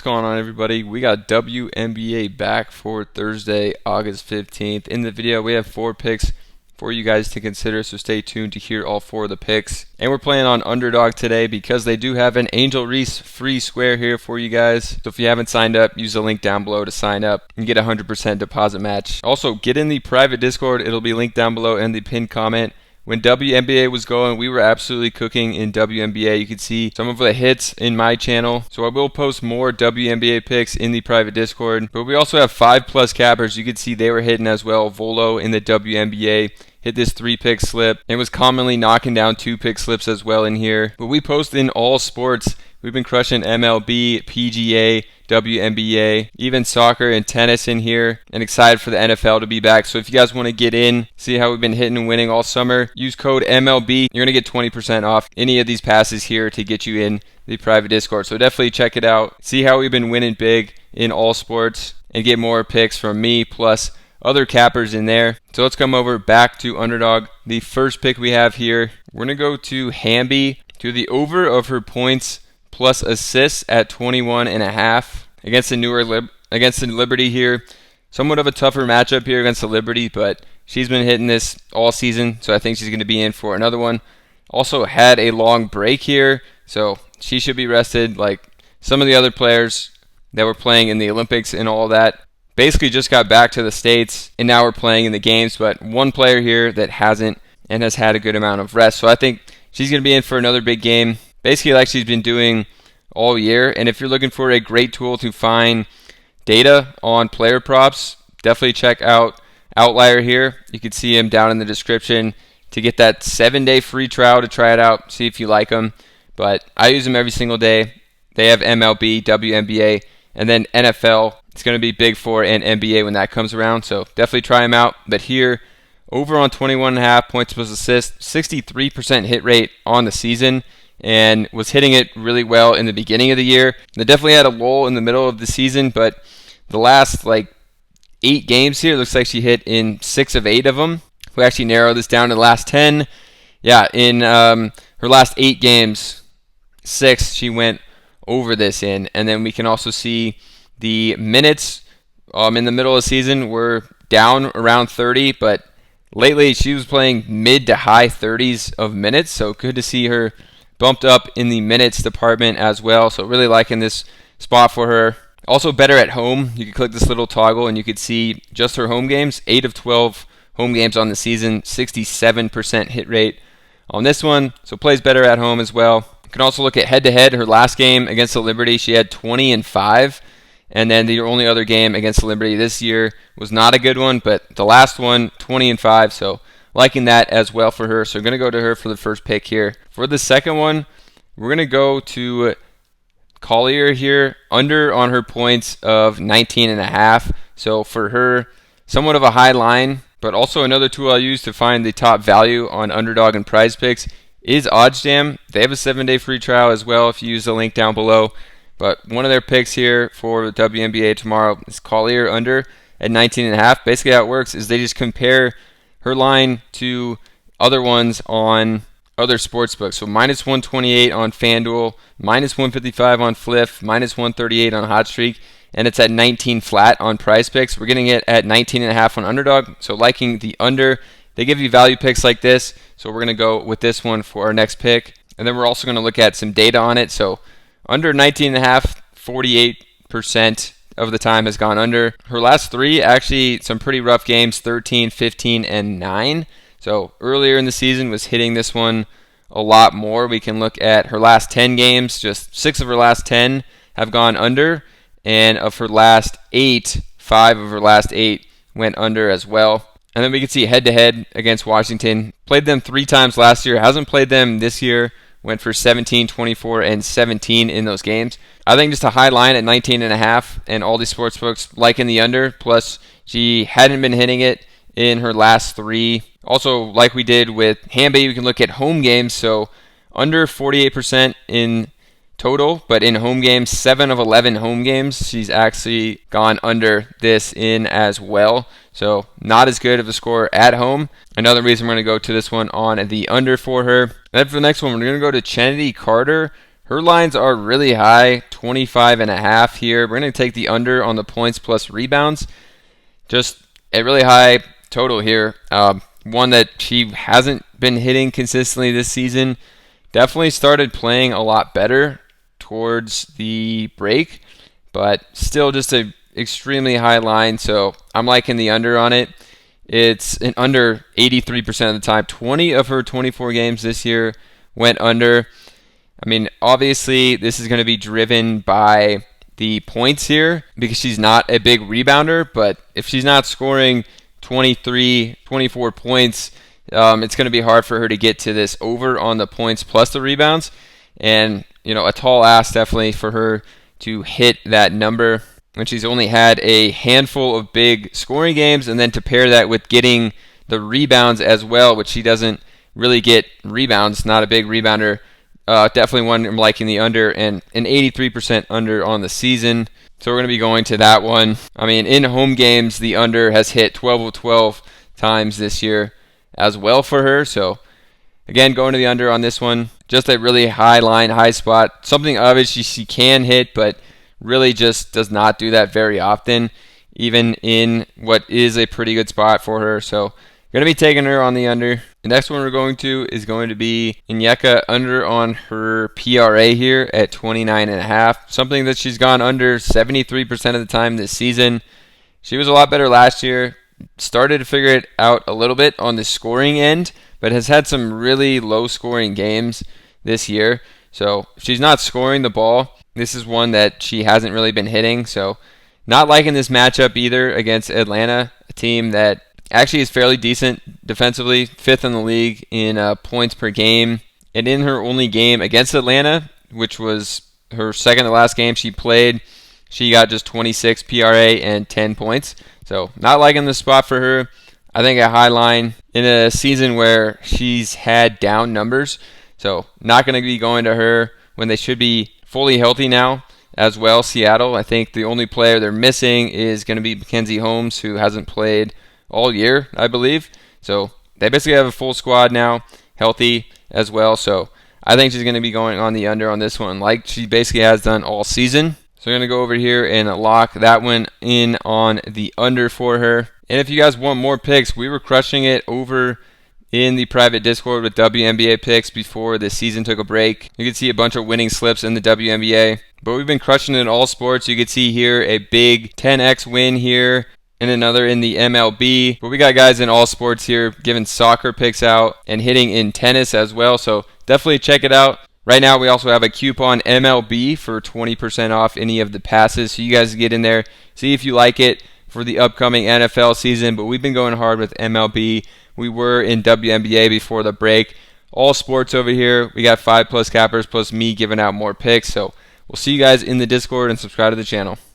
What's going on, everybody? We got WNBA back for Thursday, August 15th. In the video, we have 4 picks for you guys to consider, so stay tuned to hear all 4 of the picks. And we're playing on Underdog today because they do have an Angel Reese free square here for you guys. So if you haven't signed up, use the link down below to sign up and get a 100% deposit match. Also, get in the private Discord. It'll be linked down below in the pinned comment. When WNBA was going, we were absolutely cooking in WNBA. You can see some of the hits in my channel. So I will post more WNBA picks in the private Discord. But we also have 5+ cappers. You can see they were hitting as well. Volo in the WNBA hit this 3-pick slip and was commonly knocking down 2-pick slips as well in here. But we post in all sports. We've been crushing MLB, PGA, WNBA, even soccer and tennis in here, and excited for the NFL to be back. So if you guys want to get in, see how we've been hitting and winning all summer, use code MLB. You're going to get 20% off any of these passes here to get you in the private Discord. So definitely check it out. See how we've been winning big in all sports and get more picks from me plus other cappers in there. So let's come over back to Underdog. The first pick we have here, we're going to go to Hamby to the over of her points plus assists at 21.5 against the Liberty here. Somewhat of a tougher matchup here against the Liberty, but she's been hitting this all season, so I think she's going to be in for another one. Also had a long break here, so she should be rested like some of the other players that were playing in the Olympics and all that. Basically just got back to the States, and now we're playing in the games, but one player here that hasn't and has had a good amount of rest. So I think she's going to be in for another big game, basically like she's been doing all year. And if you're looking for a great tool to find data on player props, definitely check out Outlier here. You can see him down in the description to get that 7-day free trial to try it out, see if you like them. But I use them every single day. They have MLB, WNBA, and then NFL. It's going to be big for and NBA when that comes around, so definitely try them out. But here, over on 21.5 points plus assists, 63% hit rate on the season, and was hitting it really well in the beginning of the year. They definitely had a lull in the middle of the season, but the last 8 games here, looks like she hit in 6 of 8 of them. We actually narrow this down to the last 10. Yeah, in her last 8 games, 6 she went over this in. And then we can also see the minutes in the middle of the season were down around 30, but lately she was playing mid to high 30s of minutes, so good to see her bumped up in the minutes department as well. So really liking this spot for her. Also better at home. You can click this little toggle and you can see just her home games. 8 of 12 home games on the season, 67% hit rate on this one. So plays better at home as well. You can also look at head-to-head. Her last game against the Liberty, she had 20-5. And then the only other game against the Liberty this year was not a good one, but the last one, 20-5. So liking that as well for her. So I'm going to go to her for the first pick here. For the second one, we're going to go to Collier here, under on her points of 19.5. So for her, somewhat of a high line, but also another tool I use to find the top value on Underdog and Prizepicks is OddsJam. They have a 7-day free trial as well if you use the link down below. But one of their picks here for WNBA tomorrow is Collier under at 19.5. Basically how it works is they just compare her line to other ones on other sports books. So minus 128 on FanDuel, minus 155 on Fliff, minus 138 on Hot Streak, and it's at 19 flat on Prizepicks. We're getting it at 19.5 on Underdog. So liking the under. They give you value picks like this. So we're going to go with this one for our next pick. And then we're also going to look at some data on it. So under 19.5, 48% of the time has gone under. Her last 3, actually some pretty rough games, 13, 15, and 9. So earlier in the season was hitting this one a lot more. We can look at her last 10 games. Just 6 of her last 10 have gone under. And of her last 8, 5 of her last 8 went under as well. And then we can see head-to-head against Washington. Played them 3 times last year. Hasn't played them this year. Went for 17, 24, and 17 in those games. I think just a high line at 19.5, and all these sportsbooks liking the under. Plus, she hadn't been hitting it in her last 3. Also, like we did with Hamby, we can look at home games. So under 48% in total, but in home games, 7 of 11 home games, she's actually gone under this in as well. So not as good of a score at home. Another reason we're going to go to this one on the under for her. And then for the next one, we're going to go to Chennedy Carter. Her lines are really high, 25.5 here. We're going to take the under on the points plus rebounds. Just a really high total here. One that she hasn't been hitting consistently this season. Definitely started playing a lot better towards the break, but still just a extremely high line, so I'm liking the under on it. It's an under 83% of the time. 20 of her 24 games this year went under. I mean, obviously, this is going to be driven by the points here because she's not a big rebounder, but if she's not scoring 23, 24 points, it's going to be hard for her to get to this over on the points plus the rebounds. And, a tall ask definitely for her to hit that number when she's only had a handful of big scoring games, and then to pair that with getting the rebounds as well, which she doesn't really get rebounds, not a big rebounder. Definitely one I'm liking the under, and an 83% under on the season. So we're going to be going to that one. I mean, in home games, the under has hit 12 of 12 times this year as well for her. So again, going to the under on this one. Just a really high line, high spot. Something obviously she can hit, but really just does not do that very often, even in what is a pretty good spot for her. So going to be taking her on the under. The next one we're going to is going to be Nneka under on her PRA here at 29.5. Something that she's gone under 73% of the time this season. She was a lot better last year. Started to figure it out a little bit on the scoring end, but has had some really low scoring games this year. So if she's not scoring the ball, this is one that she hasn't really been hitting. So not liking this matchup either against Atlanta, a team that actually is fairly decent defensively, 5th in the league in points per game. And in her only game against Atlanta, which was her second to last game she played, she got just 26 PRA and 10 points. So not liking the spot for her. I think a high line in a season where she's had down numbers. So not going to be going to her when they should be fully healthy now as well. Seattle, I think the only player they're missing is going to be Mackenzie Holmes, who hasn't played all year, I believe. So they basically have a full squad now, healthy as well. So I think she's going to be going on the under on this one, like she basically has done all season. So we're going to go over here and lock that one in on the under for her. And if you guys want more picks, we were crushing it over in the private Discord with WNBA picks before the season took a break. You can see a bunch of winning slips in the WNBA. But we've been crushing it in all sports. You can see here a big 10x win here and another in the MLB. But we got guys in all sports here giving soccer picks out and hitting in tennis as well. So definitely check it out. Right now we also have a coupon MLB for 20% off any of the passes. So you guys get in there, see if you like it for the upcoming NFL season. But we've been going hard with MLB. We were in WNBA before the break. All sports over here. We got 5+ cappers plus me giving out more picks. So we'll see you guys in the Discord and subscribe to the channel.